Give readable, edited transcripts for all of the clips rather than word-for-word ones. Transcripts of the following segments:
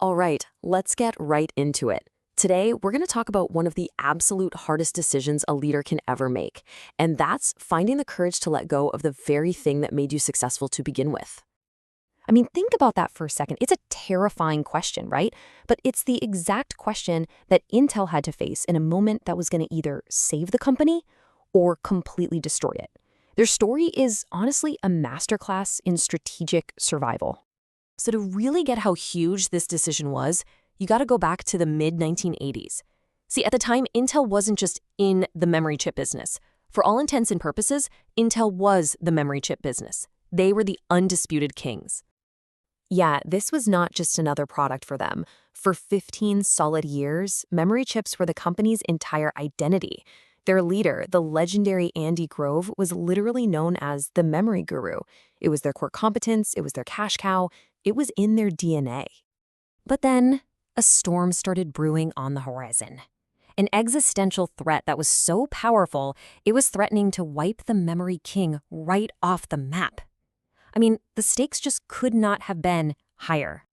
All right, let's get right into it. Today, we're going to talk about one of the absolute hardest decisions a leader can ever make, and that's finding the courage to let go of the very thing that made you successful to begin with. I mean, think about that for a second. It's a terrifying question, right? But it's the exact question that Intel had to face in a moment that was going to either save the company or completely destroy it. Their story is honestly a masterclass in strategic survival. So, to really get how huge this decision was, you got to go back to the mid-1980s. See, at the time, Intel wasn't just in the memory chip business. For all intents and purposes, Intel was the memory chip business. They were the undisputed kings. Yeah, this was not just another product for them. For 15 solid years, memory chips were the company's entire identity. Their leader, the legendary Andy Grove, was literally known as the memory guru. It was their core competence, it was their cash cow, it was in their DNA. But then, a storm started brewing on the horizon. An existential threat that was so powerful, it was threatening to wipe the memory king right off the map. I mean, the stakes just could not have been higher.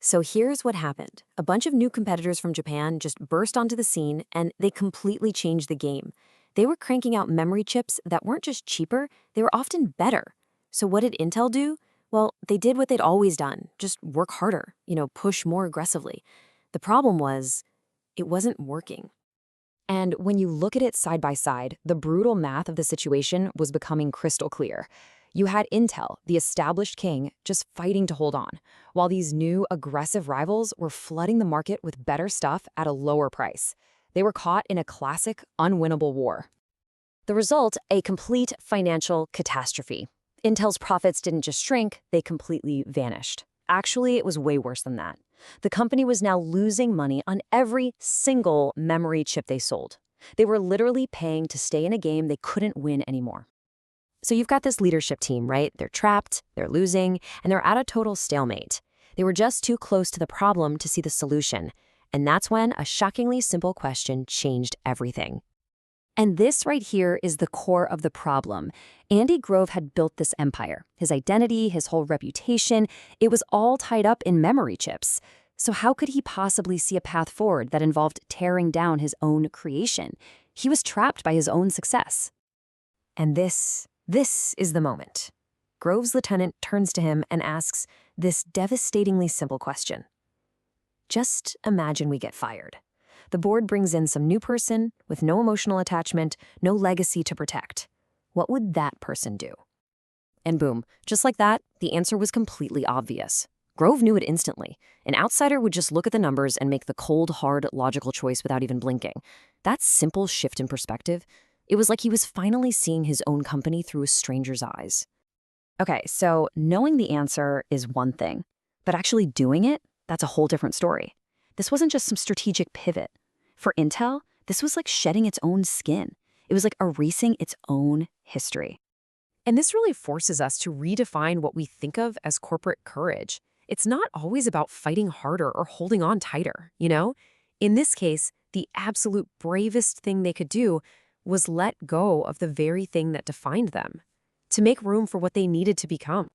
So here's what happened. A bunch of new competitors from Japan just burst onto the scene, and they completely changed the game. They were cranking out memory chips that weren't just cheaper, they were often better. So what did Intel do? Well, they did what they'd always done, just work harder, push more aggressively. The problem was, it wasn't working. And when you look at it side by side, the brutal math of the situation was becoming crystal clear. You had Intel, the established king, just fighting to hold on, while these new, aggressive rivals were flooding the market with better stuff at a lower price. They were caught in a classic, unwinnable war. The result, a complete financial catastrophe. Intel's profits didn't just shrink, they completely vanished. Actually, it was way worse than that. The company was now losing money on every single memory chip they sold. They were literally paying to stay in a game they couldn't win anymore. So you've got this leadership team, right? They're trapped, they're losing, and they're at a total stalemate. They were just too close to the problem to see the solution. And that's when a shockingly simple question changed everything. And this right here is the core of the problem. Andy Grove had built this empire. His identity, his whole reputation, it was all tied up in memory chips. So how could he possibly see a path forward that involved tearing down his own creation? He was trapped by his own success. And this is the moment. Grove's lieutenant turns to him and asks this devastatingly simple question. Just imagine we get fired. The board brings in some new person with no emotional attachment, no legacy to protect. What would that person do? And boom, just like that, the answer was completely obvious. Grove knew it instantly. An outsider would just look at the numbers and make the cold, hard, logical choice without even blinking. That simple shift in perspective, it was like he was finally seeing his own company through a stranger's eyes. Okay, so knowing the answer is one thing, but actually doing it, that's a whole different story. This wasn't just some strategic pivot. For Intel, this was like shedding its own skin. It was like erasing its own history. And this really forces us to redefine what we think of as corporate courage. It's not always about fighting harder or holding on tighter, In this case, the absolute bravest thing they could do was let go of the very thing that defined them, to make room for what they needed to become.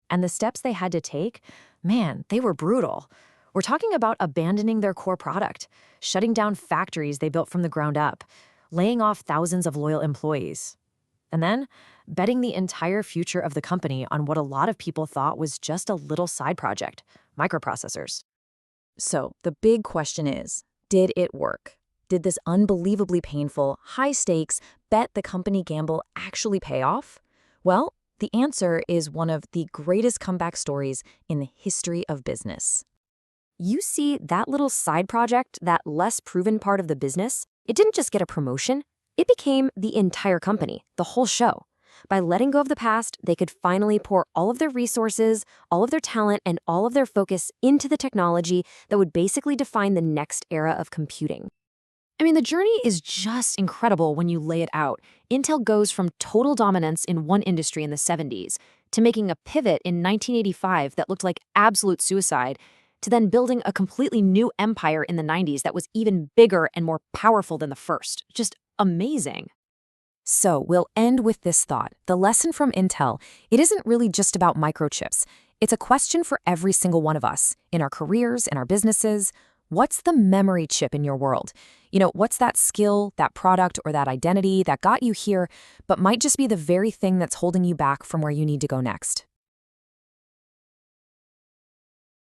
And the steps they had to take, man, they were brutal. We're talking about abandoning their core product, shutting down factories they built from the ground up, laying off thousands of loyal employees, and then betting the entire future of the company on what a lot of people thought was just a little side project, microprocessors. So the big question is, did it work? Did this unbelievably painful, high-stakes, bet the company gamble actually pay off? Well, the answer is one of the greatest comeback stories in the history of business. You see, that little side project, that less proven part of the business, it didn't just get a promotion, it became the entire company, the whole show. By letting go of the past, they could finally pour all of their resources, all of their talent, and all of their focus into the technology that would basically define the next era of computing. I mean, the journey is just incredible when you lay it out. Intel goes from total dominance in one industry in the 70s to making a pivot in 1985 that looked like absolute suicide, to then building a completely new empire in the 90s that was even bigger and more powerful than the first. Just amazing. So we'll end with this thought. The lesson from Intel, it isn't really just about microchips. It's a question for every single one of us, in our careers, in our businesses. What's the memory chip in your world? What's that skill, that product, or that identity that got you here, but might just be the very thing that's holding you back from where you need to go next?